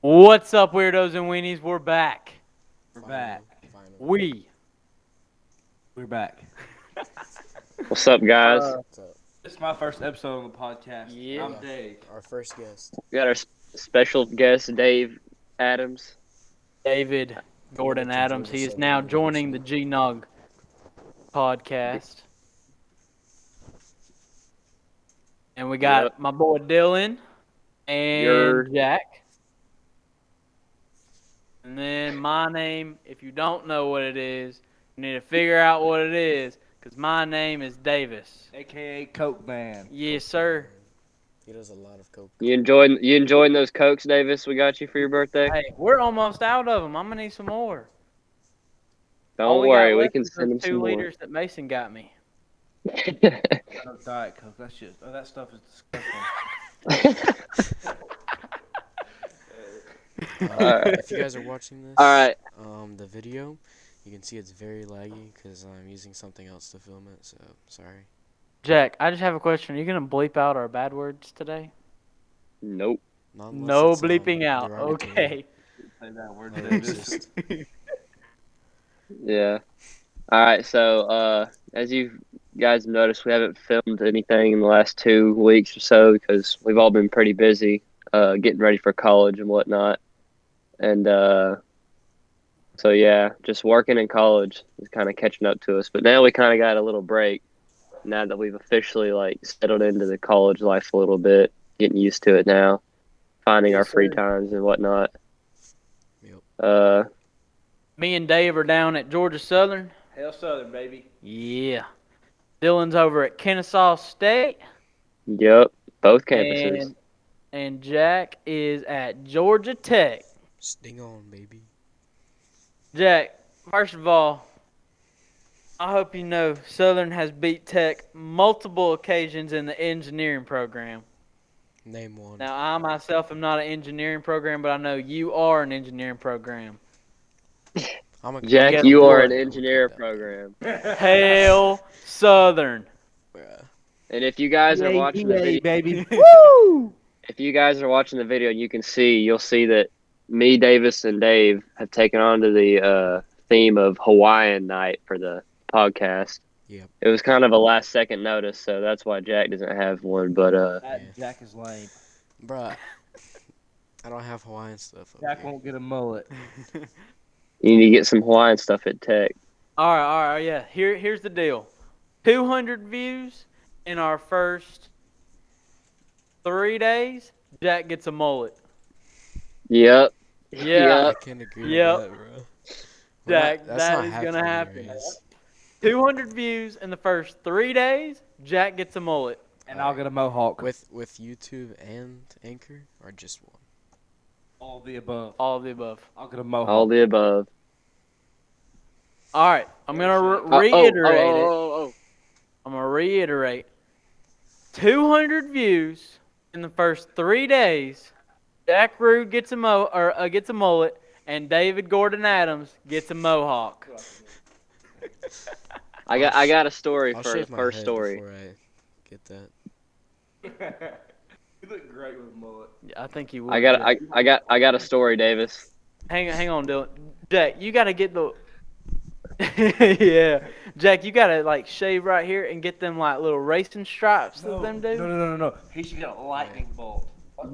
What's up, weirdos and weenies? We're back. We're back. Finally. We. We're back. What's up, guys? What's up? This is my first episode on the podcast. Yeah. I'm Dave. Our first guest. We got our special guest, Dave Adams. David Gordon to Adams. Georgia He is Southern now joining the University. G-Nog podcast. And we got Yep. my boy Dylan and Your- Jack. And then my name, if you don't know what it is, you need to figure out what it is, because my name is Davis. AKA Coke Man. Yes, sir. He does a lot of coke. You enjoying those Cokes, Davis? We got you for your birthday. Hey, we're almost out of them. I'm going to need some more. All Don't we worry, got we left can is send those him some 2 more. liters that Mason got me. No Diet Coke. That shit. Oh, that stuff is disgusting. Alright. If you guys are watching this, All right. the video, you can see it's very laggy because I'm using something else to film it. So sorry. Jack, I just have a question. Are you going to bleep out our bad words today? Nope. Not unless No it's, bleeping out. derogatory. Okay. Say that word, No, it's Davis. just Yeah. All right. So, as you guys have noticed, we haven't filmed anything in the last 2 weeks or so because we've all been pretty busy, getting ready for college and whatnot. And so yeah, just working in college is kind of catching up to us. But now we kind of got a little break now that we've officially settled into the college life a little bit, getting used to it now, finding our Yes, free sir. times and whatnot. Yep. Me and Dave are down at Georgia Southern. Hell Southern, baby. Yeah. Dylan's over at Kennesaw State. Yep, both campuses. And Jack is at Georgia Tech. Sting on, baby. Jack, first of all, I hope you know Southern has beat Tech multiple occasions in the engineering program. Name one. Now, I myself am not an engineering program, but I know you are an engineering program. I'm a Jack, Guess you are what? an engineer program. Hail Southern. Yeah. And if you guys are watching the video, baby. Woo! if you guys are watching the video, you'll see that me, Davis, and Dave have taken on to the theme of Hawaiian night for the podcast. Yep. It was kind of a last second notice, so that's why Jack doesn't have one. But That Jack is lame. Bruh. I don't have Hawaiian stuff. Up Jack here. won't get a mullet. you need to get some Hawaiian stuff at Tech. All right, yeah. Here's the deal. 200 views in our first 3 days. Jack gets a mullet. Yep. Yeah, I can agree Yep. with that, bro. Jack, That's that not is gonna happening, happen. anyways. 200 views in the first 3 days. Jack gets a mullet. And I'll get a mohawk. With YouTube and Anchor, or just one? All of the above. All of the above. I'll get a mohawk. All the above. All right, I'm gonna Oh, reiterate it. oh. I'm gonna reiterate. 200 views in the first 3 days. Jack Rude gets a gets a mullet, and David Gordon Adams gets a mohawk. I got a story I'll for the shave my first head story. before I get that. You look great with a mullet. I think you would. I got Jack. I got a story, Davis. Hang on, Dylan. Jack, you gotta get the. Yeah, Jack, you gotta shave right here and get them little racing stripes that them do. No. He should get a lightning bolt.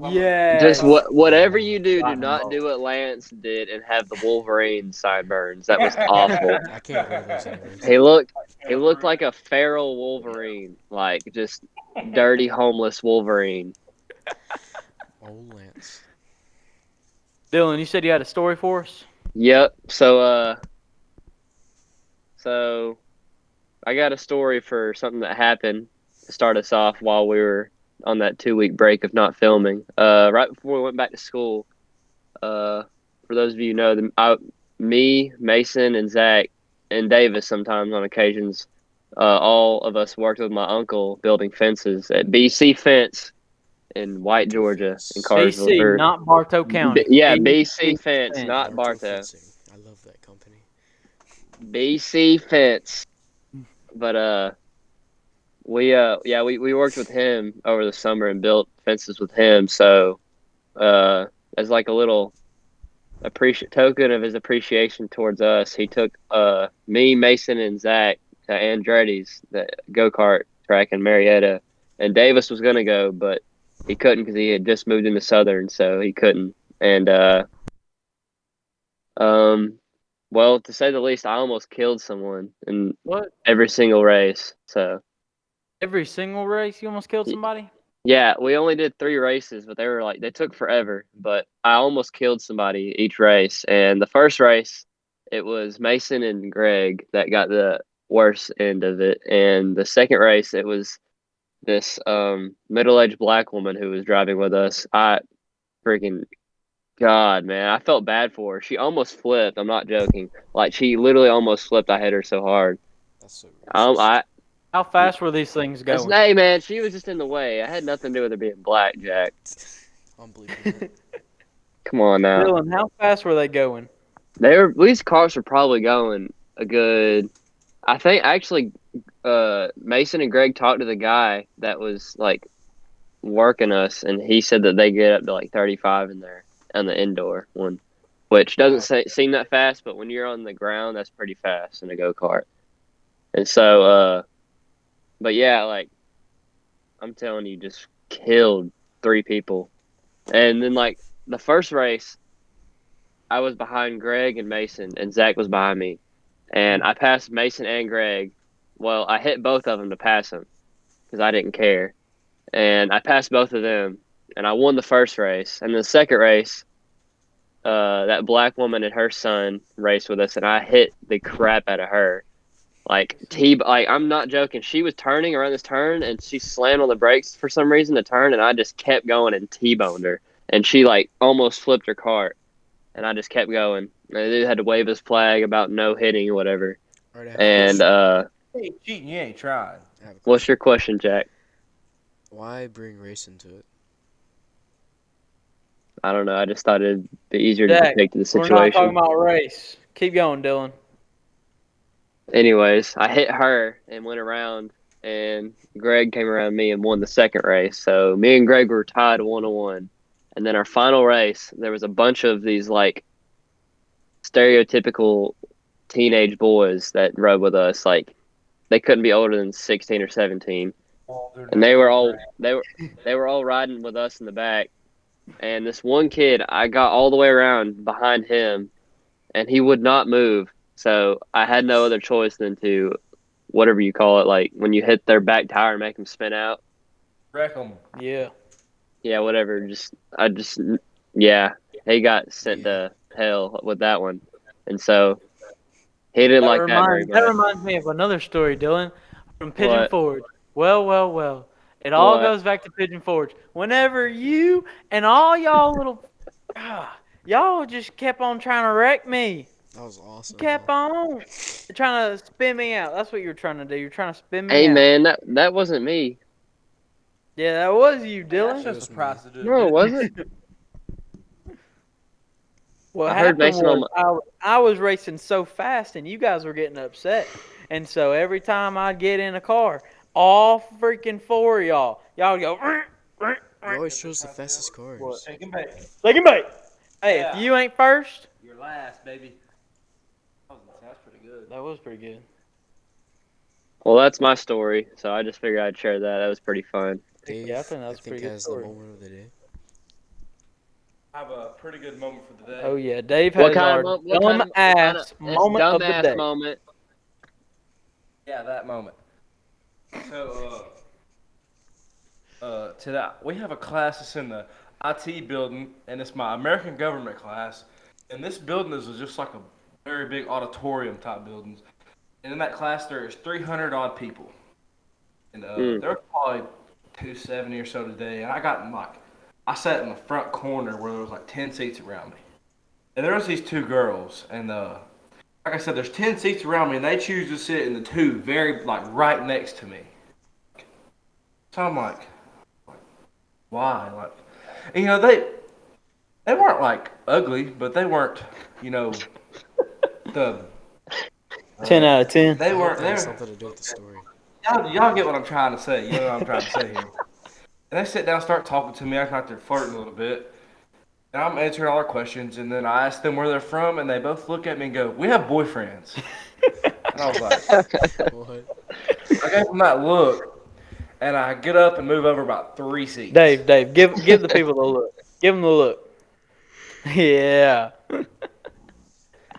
Yeah. Just whatever you do Lightning not bolt. do what Lance did and have the Wolverine sideburns. That was awful. I can't wear those anyways. He looked like a feral Wolverine, like just dirty homeless Wolverine. Old Lance. Dylan, you said you had a story for us. Yep. So I got a story for something that happened to start us off while we were on that 2-week break of not filming. Right before we went back to school. For those of you who know, me, Mason, and Zach, and Davis sometimes on occasions, all of us worked with my uncle building fences at BC Fence in White, Georgia, in Carsville. BC, not Bartow County. BC Fence, Fence. not Bartow Bartow. Fencing. I love that company. BC Fence. But we worked with him over the summer and built fences with him. So it as like a little token of his appreciation towards us, he took me, Mason, and Zach to Andretti's, the go kart track in Marietta, and Davis was gonna go, but he couldn't because he had just moved into Southern, so he couldn't. And um, well, to say the least, I almost killed someone in What? every single race. So Every single race, you almost killed y- somebody? yeah, we only did 3 races, but they took forever. But I almost killed somebody each race. And the first race, it was Mason and Greg that got the worst end of it. And the second race, it was this middle-aged black woman who was driving with us. I freaking God, man, I felt bad for her. She almost flipped. I'm not joking. Like she literally almost flipped. I hit her so hard. That's so I racist. How fast were these things going? Hey man, she was just in the way. I had nothing to do with her being black, Jack. I'm believing that. Come on now. Dylan, how fast were they going? These cars were probably going a good. I think actually, Mason and Greg talked to the guy that was like working us, and he said that they get up to like 35 in there on the indoor one, which doesn't seem that fast, but when you're on the ground, that's pretty fast in a go kart. And so, but yeah, like I'm telling you, just killed 3 people. And then like the first race, I was behind Greg and Mason, and Zach was behind me, and I passed Mason and Greg. Well, I hit both of them to pass them because I didn't care, and I passed both of them, and I won the first race. And the second race, that black woman and her son raced with us, and I hit the crap out of her. Like I'm not joking. She was turning around this turn, and she slammed on the brakes for some reason to turn, and I just kept going and T-boned her, and she like almost flipped her cart, and I just kept going. And the dude had to wave his flag about no hitting or whatever. Alright, I have a And question. You ain't cheating. You ain't trying. I have a what's question. your question, Jack? Why bring race into it? I don't know. I just thought it'd be easier to Jack, depict the we're not talking situation. about race. Keep going, Dylan. Anyways, I hit her and went around, and Greg came around me and won the second race. So me and Greg were tied 1-1. And then our final race, there was a bunch of these like stereotypical teenage boys that rode with us. Like they couldn't be older than 16 or 17, and they were all riding with us in the back. And this one kid, I got all the way around behind him, and he would not move. So I had no other choice than to, whatever you call it, like when you hit their back tire and make them spin out. Wreck them. Yeah. Yeah, whatever. Yeah, he got sent Yeah. to hell with that one. And so he didn't like that very That much. reminds me of another story, Dylan, from Pigeon What? Forge. Well. It all What? goes back to Pigeon Forge. Whenever you and all y'all little, y'all just kept on trying to wreck me. That was awesome. Kept Though. on trying to spin me out. That's what you're trying to do. You're trying to spin me Hey, out. man, that wasn't me. Yeah, that was you, That's Dylan. just a prostitute. No, it wasn't. What I heard happened Mason on was my. I was racing so fast and you guys were getting upset. And so every time I'd get in a car, all freaking 4 of y'all would go, You always chose the fastest cars. What? Take him back. take him back. Hey, Yeah. if you ain't first, You're last, baby. That's pretty good. that was pretty good. Well, that's my story, so I just figured I'd share that. That was pretty fun. Dave, Yeah, I think that was a pretty good has story. the moment of the day. I have a pretty good moment for the day. Oh yeah, Dave What has our kind of what kind dumb of what kind of ass it's moment of the dumbass day. moment? Yeah, that moment. So, today we have a class that's in the IT building, and it's my American government class. And this building is just like a very big auditorium type buildings. And in that class, there is 300 odd people. And there were probably 270 or so today. And I sat in the front corner where there was like 10 seats around me. And there was these 2 girls, and like I said, there's 10 seats around me, and they choose to sit in the 2 very like right next to me. So I'm like, why? Like, and, they weren't like ugly, but they weren't, the 10 out of 10. they I hope weren't that has there. something to do with the story. Y'all get what I'm trying to say. You know what I'm trying to say here. And they sit down, start talking to me, acting like they're flirting a little bit. And I'm answering all their questions, and then I ask them where they're from, and they both look at me and go, "We have boyfriends." And I was like, What? I gave them that look, and I get up and move over about 3 seats. Dave, give the people the look. Give them the look. Yeah.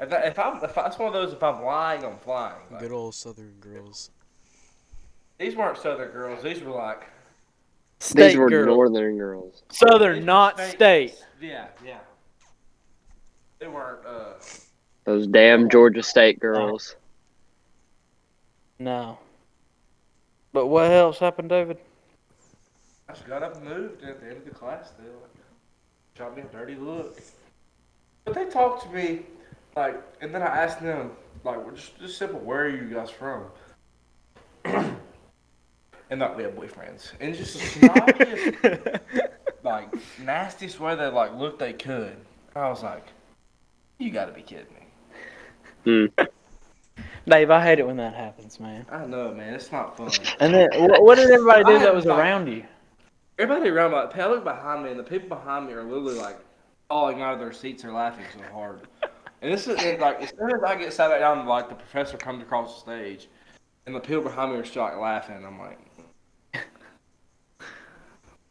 If that's one of those, if I'm lying, I'm flying. Like, Good old Southern girls. these weren't Southern girls. These were like These State were girl. northern girls. Southern, these were not state. Yeah, yeah. They weren't. Those damn Georgia State girls. No. But what else happened, David? I just got up and moved, and at the end of the class, they like shot me a dirty look. But they talked to me, like, and then I asked them, like, well, just simple, where are you guys from? And like, we have boyfriends, and just the snobbiest, like, nastiest way they like looked they could. I was like, you got to be kidding me. Hmm. Dave, I hate it when that happens, man. I know, man, it's not fun. And then, what did everybody do I that had, was like, around you? Everybody around me, I look behind me, and the people behind me are literally like falling out of their seats or laughing so hard. And this is and, like as soon as I get sat back down, like the professor comes across the stage, and the people behind me are still like laughing. I'm like,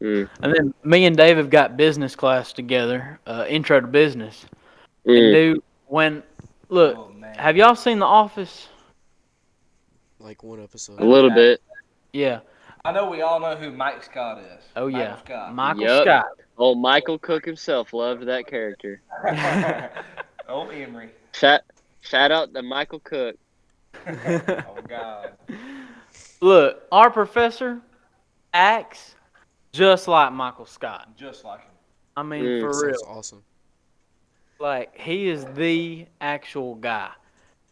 Mm. And then me and Dave have got business class together, intro to business. And Mm. dude, look, oh man. have y'all seen The Office? Like one episode. A little bit. Yeah. I know we all know who Mike Scott is. Oh yeah. Michael Scott. Michael Yup. Scott. Old Michael Cook himself loved that character. Old Emery. Shout out to Michael Cook. Oh God. Look, our professor acts just like Michael Scott. Just like him. I mean, Mm. for Sounds real. awesome. Like, he is the actual guy.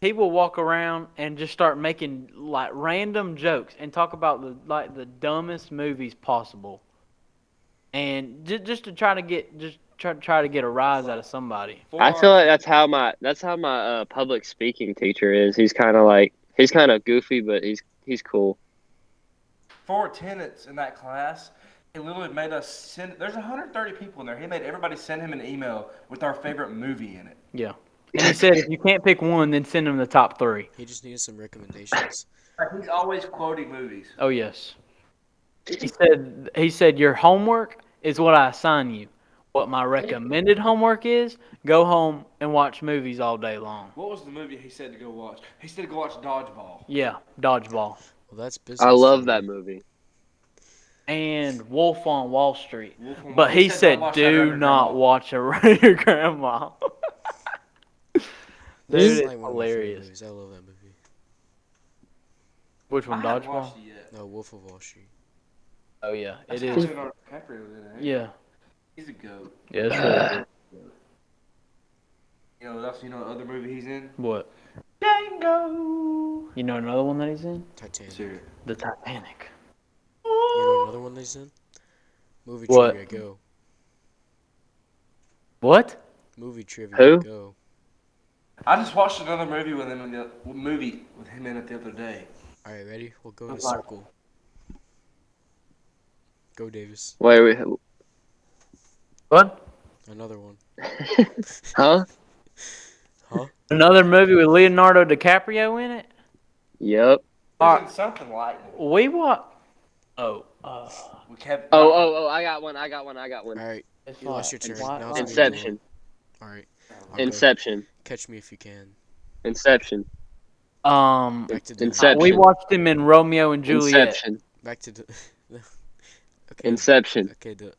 He will walk around and just start making like random jokes and talk about the dumbest movies possible, and just to try to get a rise out of somebody. I feel like that's how my public speaking teacher is. He's kind of goofy, but he's cool. For attendance in that class, he literally made us send. There's 130 people in there. He made everybody send him an email with our favorite movie in it. Yeah. And he said if you can't pick one, then send him the top 3. He just needed some recommendations. Like, he's always quoting movies. Oh yes. He said your homework is what I assign you. What my recommended homework is, go home and watch movies all day long. What was the movie he said to go watch? He said to go watch Dodgeball. Yeah, Dodgeball. Well, that's business. I love for that me. movie. And Wolf on Wall Street. Wolf on But Wall- he don't said, watch that around do your not grandma." watch around your grandma. Dude, This is it's like one of my favorite hilarious. movies. I love that movie. Which I one, haven't Dodgeball? watched it yet. No, Wolf of Wall Street. Oh, yeah, That's it got is. Leonardo DiCaprio in it, ain't it? Yeah, He's a goat. yeah, it's really good. You know what else? You know what other movie he's in? What? Django. You know another one that he's in? Titanic. Sure. The Titanic. You know another one that he's in? Movie What? trivia, go. What? Movie trivia, Who? go. I just watched another movie with him in it the other day. All right, ready? We'll go in a What? circle. Go, Davis. Wait. What? Another one. Huh? Huh? Another movie with Leonardo DiCaprio in it? Yep. All He's in something like it. We what? Oh, We kept. Oh, I got one. All right, it's you lost your like- turn. what- Now what- it's me to do Inception. it. All right. I'll go. Inception. Catch me if you can. Inception. Back to the. Inception. We watched him in Romeo and Juliet. Inception. Back to the. Okay. Inception. Okay. All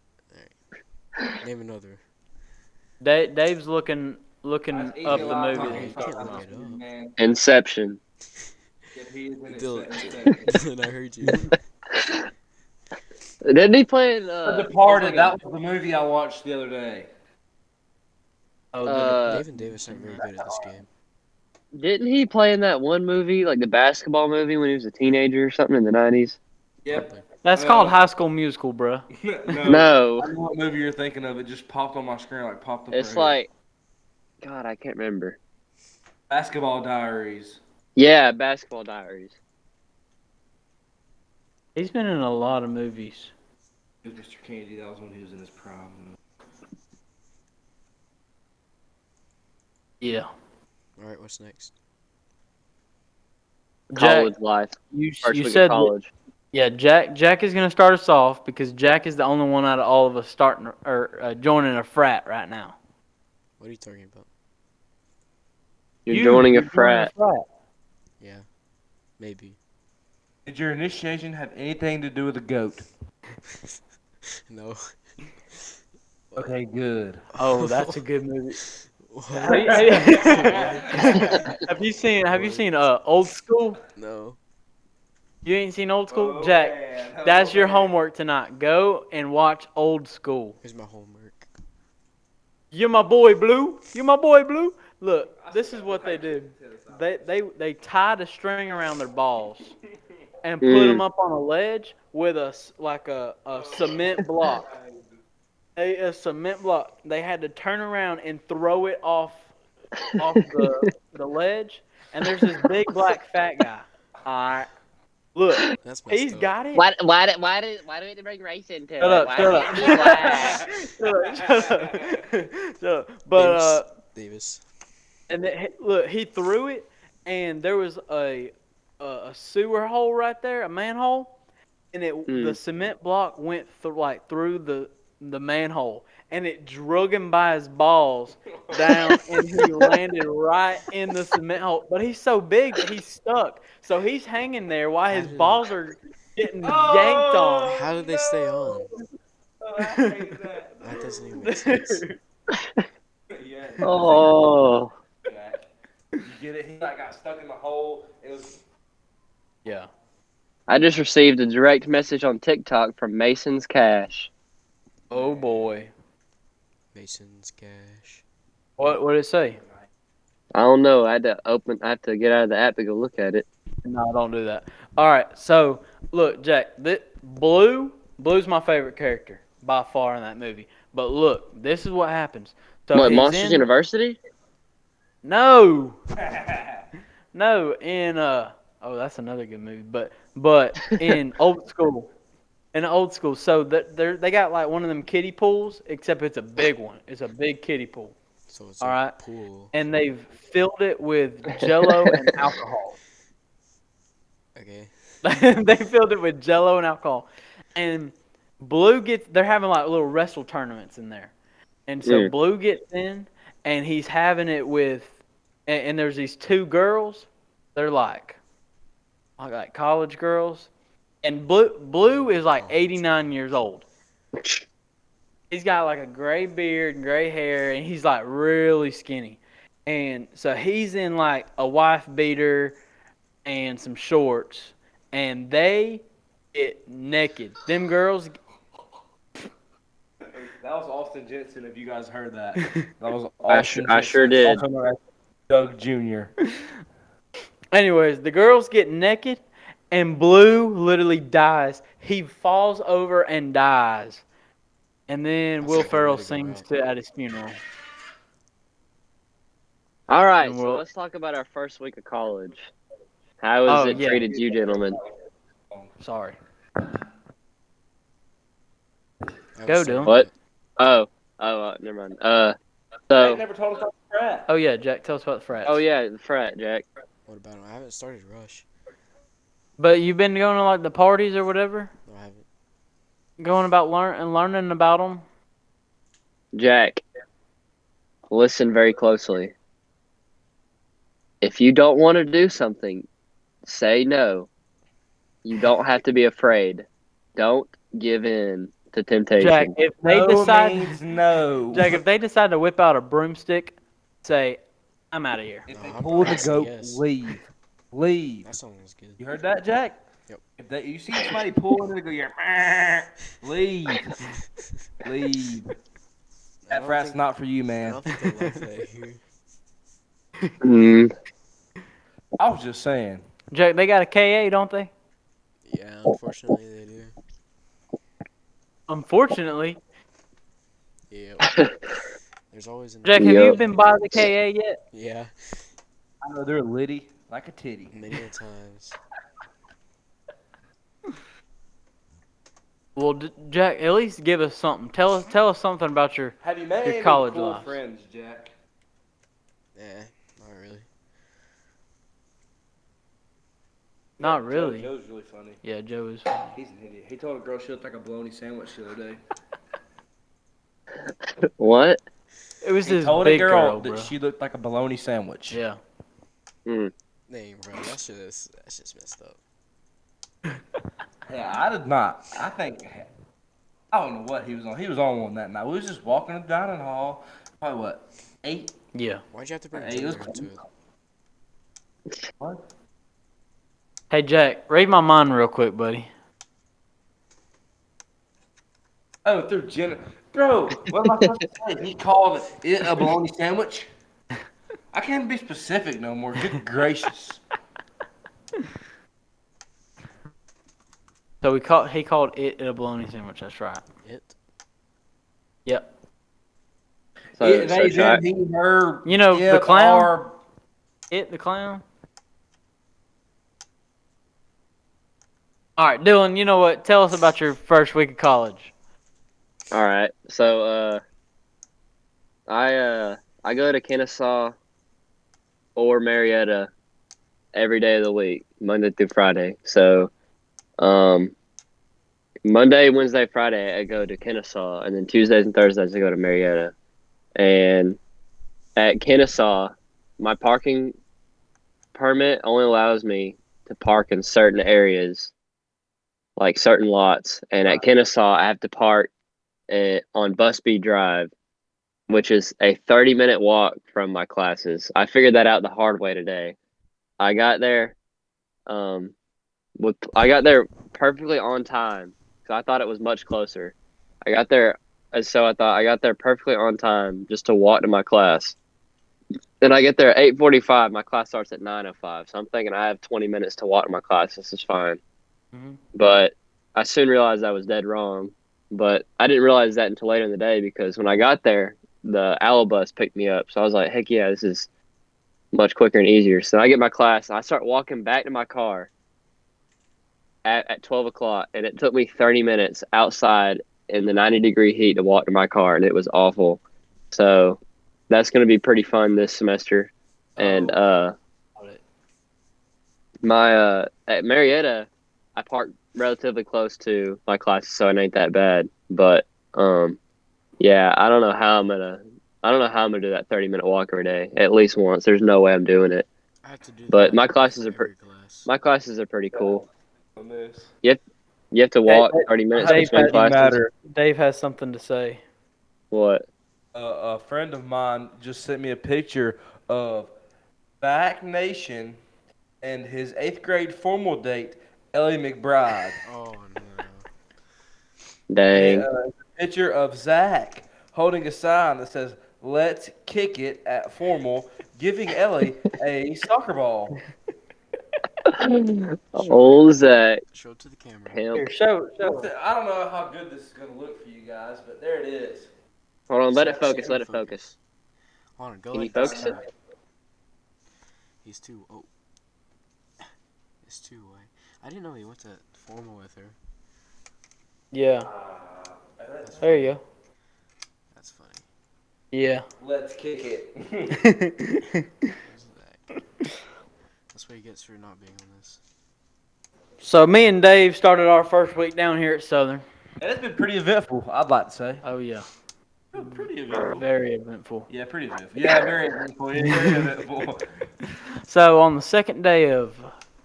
right. Name another. Dave's looking That's up easy the line, movie. man. You can't look it up. Man, Inception. if he is in it, Dylan, Inception. Dylan, I heard you. Didn't he play in The Departed. That was the movie I watched the other day. Oh, Dave and Davis aren't very good at this game. Didn't he play in that one movie, like the basketball movie when he was a teenager or something in the 90s? Yep. Probably. that's called High School Musical, bruh. No. I know what movie you're thinking of. It just popped on my screen, like popped up. It's right like, God, I can't remember. here. Basketball Diaries. Yeah, Basketball Diaries. He's been in a lot of movies. It was Mr. Candy. That was when he was in his prime. Yeah. All right, what's next? Jack, College life. you First you week of said that, college. yeah. Jack is gonna start us off because Jack is the only one out of all of us starting or joining a frat right now. What are you talking about? You're joining a You're joining a frat. frat. Yeah, maybe. Did your initiation have anything to do with a goat? No. What? Okay, good. Oh, that's a good movie. What? Have you, What? have you What? seen Old School? No. You ain't seen Old School? Oh Jack, man. that's Oh your man. homework tonight. Go and watch Old School. Here's my homework. You're my boy, Blue. You're my boy, Blue. Look, this is what they do. They tied a string around their balls and put them Mm. up on a ledge with a cement block. A cement block. They had to turn around and throw it off the ledge. And there's this big black fat guy. All right, look, That's messed he's up. got it. Why do we have to bring race into Shut it? up! Why Shut can't up! it be black? Shut up! Shut up! But Davis. Davis. and then, look, he threw it, and there was a sewer hole right there, a manhole, and the Mm. cement block went through the manhole, and it drug him by his balls down, and he landed right in the cement hole. But he's so big that he's stuck, so he's hanging there while How his did balls are getting yanked on. Oh How did they stay no! on? Oh, I hate that. That doesn't even make sense. Yeah. Oh. Jack. You get it? He like got stuck in the hole. It was. Yeah. I just received a direct message on TikTok from Mason's Cash. Oh boy. Mason's cash. What did it say? I don't know. I have to get out of the app to go look at it. No, don't do that. All right, so look, Jack, Blue's my favorite character by far in that movie. But look, this is what happens. So What, he's Monsters in University? no, no in oh that's another good movie. But in old school, so they got like one of them kiddie pools, except it's a big one. It's a big kiddie pool. So it's All a right, pool. and they've filled it with Jello and alcohol. Okay. They filled it with Jello and alcohol, and they're having like little wrestle tournaments in there, and so Mm. Blue gets in, and he's having it with, and there's these two girls, they're like college girls, and Blue is like 89 years old. He's got like a gray beard and gray hair, and he's like really skinny, and so he's in like a wife beater and some shorts, and they get naked. Them girls. That was Austin Jensen. If you guys heard that, that was I Austin sure Jensen. did. Also known as Doug Jr. Anyways, the girls get naked, and Blue literally dies. He falls over and dies, and then That's Will a good way Ferrell to go sings out. at his funeral. All right, And so Will. let's talk about our first week of college. How has Oh it yeah, treated you, gentlemen? sorry. I Go, was Dylan. sorry, What? but Never mind. They So, never told us about the frat. Oh yeah, Jack, tell us about the frats. oh yeah, the frat, Jack. what about him? I haven't started Rush. But you've been going to like the parties or whatever, No, I haven't. going about learning about them. Jack, listen very closely. If you don't want to do something, say no. You don't have to be afraid. Don't give in to Jack, temptation. if they No decide, means no. Jack, if they decide to whip out a broomstick, say, "I'm out of here." If No, they I'm pull the probably saying goat, yes. leave. Leave. That song was good. You heard that, Jack? Yep. If you see somebody pulling it, go, yeah, leave. Leave. I That don't frat's think- not for you, I man. don't think they love that here. Mm. I was just saying. Jack, they got a KA, don't they? Yeah, unfortunately they do. Unfortunately. Yeah. There's always an Jack, have Yep. you been by the KA yet? Yeah, I know they're litty like a titty. many a times. Well, Jack, at least give us something. Tell us something about your. Have you met Your any college cool lives. friends, Jack? Not really. Not really. Joe's really funny. Yeah, Joe is funny. He's an idiot. He told a girl she looked like a bologna sandwich the other day. What? It was He this told a big girl girl, that bro. she looked like a bologna sandwich. Yeah. Mm. Dang, bro, that's just messed up. Yeah, I did not. I don't know what he was on. He was on one that night. We was just walking the dining hall. Probably what, 8? Yeah. Why'd you have to bring Hey, it was gender into it? What? Hey, Jack, read my mind real quick, buddy. Oh, through Jenna. Bro, what am I supposed to say? He called it a bologna sandwich? I can't be specific no more. Good gracious. So he called it a bologna sandwich. That's right. It? Yep. So, It, so they, should I, them, he, her, You know the it, clown? are. It the clown. All right, Dylan. You know what? Tell us about your first week of college. all right. So, I go to Kennesaw or Marietta every day of the week, Monday through Friday. So, um, Monday, Wednesday, Friday, I go to Kennesaw, and then Tuesdays and Thursdays I go to Marietta. And at Kennesaw, my parking permit only allows me to park in certain areas, like certain lots. And at Kennesaw, I have to park on Busby Drive, which is a 30-minute walk from my classes. I figured that out the hard way today. I got there, um, I got there perfectly on time because I thought it was much closer. I got there, so I thought I got there perfectly on time just to walk to my class. Then I get there at 8:45. My class starts at 9:05, so I'm thinking I have 20 minutes to walk to my class. This is fine. Mm-hmm. But I soon realized I was dead wrong. But I didn't realize that until later in the day because when I got there, the owl bus picked me up. So I was like, heck yeah, this is much quicker and easier. So I get my class and I start walking back to my car at 12 o'clock. And it took me 30 minutes outside in the 90-degree heat to walk to my car. And it was awful. So that's going to be pretty fun this semester. And at Marietta, I parked relatively close to my classes, so it ain't that bad. But yeah, I don't know how I'm gonna do that 30-minute walk every day at least once. There's no way I'm doing it. I have to do But that my for classes are every class. my classes are pretty cool. On this. You have to walk 30 minutes Dave between has, classes. Dave has something to say. What? A friend of mine just sent me a picture of Back Nation and his 8th grade formal date, Ellie McBride. Oh no. Dang. And a picture of Zach holding a sign that says, "Let's kick it" at formal, giving Ellie a soccer ball. Old Zach. Show it to the camera. Pimp. Here, show. I don't know how good this is going to look for you guys, but there it is. Hold on, let it Zach, focus, see let it it focus. Hold on, go Can you like this. focus it? He's too. Oh. It's too white. I didn't know he went to formal with her. Yeah. There you go. That's funny. Yeah. Let's kick it. Where's that? That's what he gets for not being on this. So me and Dave started our first week down here at Southern. And it's been pretty eventful, I'd like to say. Oh yeah. Pretty eventful. Very eventful. Yeah, pretty eventful. Yeah, very eventful. Yeah, very eventful. So on the second day of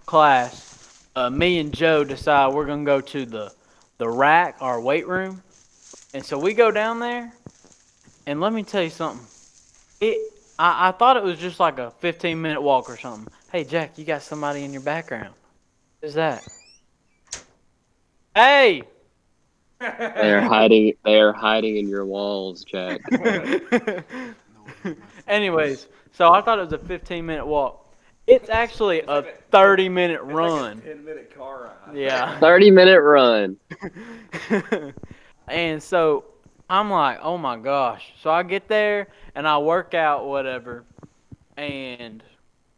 class, me and Joe decide we're gonna go to the rack, our weight room, and so we go down there. And let me tell you something. I thought it was just like a 15-minute walk or something. Hey Jack, you got somebody in your background. Who's that? Hey. They are hiding in your walls, Jack. Anyways, so I thought it was a 15-minute walk. It's actually a 30-minute run. It's like a 10-minute car ride. Yeah. 30-minute run. And so I'm like, oh my gosh. So I get there and I work out, whatever, and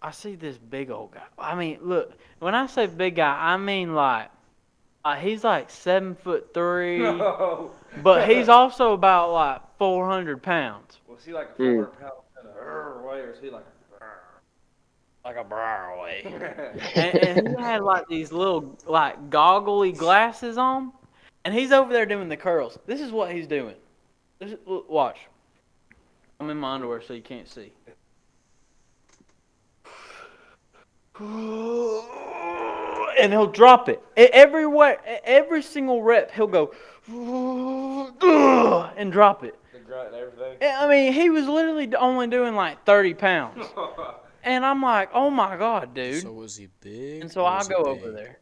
I see this big old guy. I mean, look, when I say big guy, I mean like, he's like 7'3", No. but he's also about like 400 pounds. Was he like a 400-pound Way, or is he like? like a briar way. And he had like these little like goggly glasses on, and he's over there doing the curls. This is what he's doing. Watch. I'm in my underwear so you can't see. And he'll drop it everywhere. Every single rep, he'll go and drop it. The grunt and everything. I mean, he was literally only doing like 30 pounds. And I'm like, oh my God, dude. So was he big? And so or I was he go over big? there.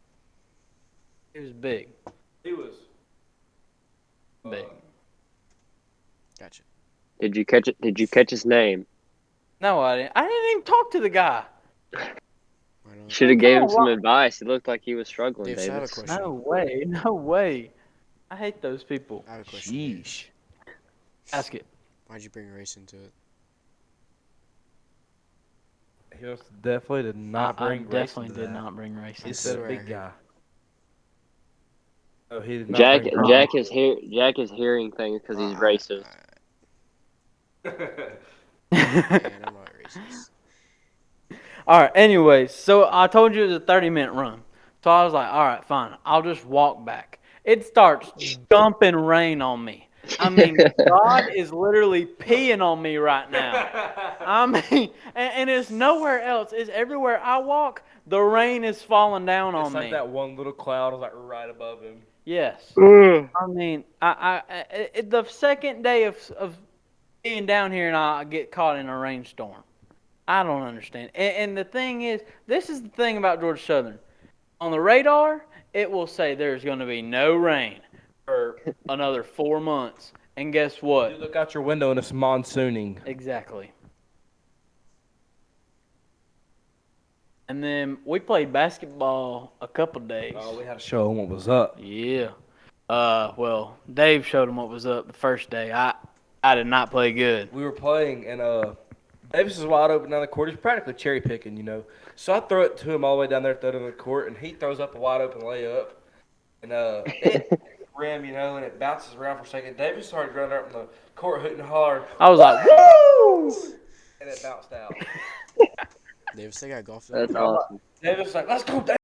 He was big. He was Big. Gotcha. Did you catch it? Did you catch his name? No, I didn't. I didn't even talk to the guy. Why not? Should have Come gave on, him some why- advice. It looked like he was struggling, Dave, so I have a Davis. question. No way. No way. I hate those people. I have a question. Dave. Sheesh. Ask it. Why'd you bring race into it? He was definitely did not I bring race definitely into did that. not bring racing. He This said is a where big I guy. Oh, he did not Jack bring Jack is Jack is hearing things because he's racist. Man, I'm not racist. All right. Anyways, so I told you it was a 30-minute run. So I was like, all right, fine. I'll just walk back. It starts dumping rain on me. I mean, God is literally peeing on me right now. I mean, and it's nowhere else. It's everywhere I walk. The rain is falling down on It's like me. that one little cloud was like right above him. Yes. Ugh. I mean, the second day of being down here and I get caught in a rainstorm. I don't understand. And the thing is, this is the thing about Georgia Southern. On the radar, it will say there's going to be no rain for another 4 months. And guess You what? look out your window and it's monsooning. Exactly. And then we played basketball a couple days. Oh, we had to show him what was up. Yeah. Well, Dave showed him what was up the first day. I did not play good. We were playing and Davis is wide open down the court. He's practically cherry picking, you know. So I throw it to him all the way down there at the end of the court, and he throws up a wide open layup. And it rim, you know, and it bounces around for a second. Davis started running up in the court hooting and hollering, I was like, woo! and it bounced out. Davis, they got golf. That's awesome. Davis was like, let's go, Davis.